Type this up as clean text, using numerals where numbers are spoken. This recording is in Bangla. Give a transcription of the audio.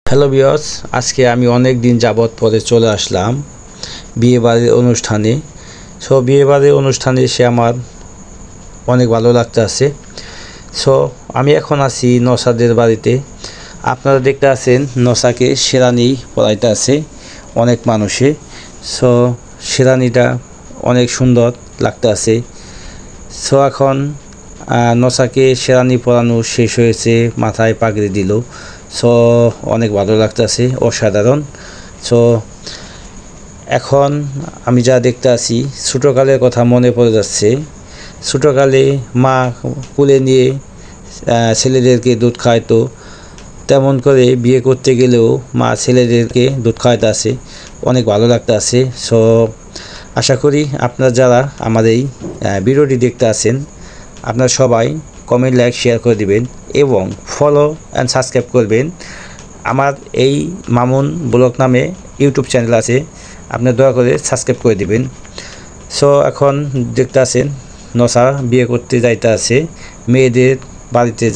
হ্যালো ভিউয়ার্স, আজকে আমি অনেক দিন যাবত পরে চলে আসলাম বিয়েবাড়ির অনুষ্ঠানে। সো বিয়েবাড়ির অনুষ্ঠানে এসে আমার অনেক ভালো লাগতেছে। সো আমি এখন আছি নসাদের বাড়িতে। আপনারা দেখতে আছেন নসাকে শেরানি পরাইতে আছে অনেক মানুষে। সো শেরানিটা অনেক সুন্দর লাগতে আছে। সো এখন নসাকে শেরানি পরানো শেষ হয়েছে, মাথায় পাগড়ি দিল। সো অনেক ভালো লাগতেছে, অসাধারণ। সো এখন আমি যা দেখতে আছি, ছোটোকালের কথা মনে পড়ে যাচ্ছে। ছোটোকালে মা কোলে নিয়ে ছেলেদেরকে দুধ খাওয়াতো, তেমন করে বিয়ে করতে গেলেও মা ছেলেদেরকে দুধ খাওয়াতে আছে, অনেক ভালো লাগতে আছে। সো আশা করি আপনারা যারা আমার এই ভিডিওটি দেখতে আছেন, আপনারা সবাই কমেন্ট, লাইক, শেয়ার করে দিবেন এবং ফলো অ্যান্ড সাবস্ক্রাইব করবেন। আমার এই মামুন ব্লগ নামে ইউটিউব চ্যানেল আছে, আপনি দয়া করে সাবস্ক্রাইব করে দিবেন। সো এখন দেখতে আছেন নসা বিয়ে করতে যাইতে আছে মেয়েদের বাড়িতে।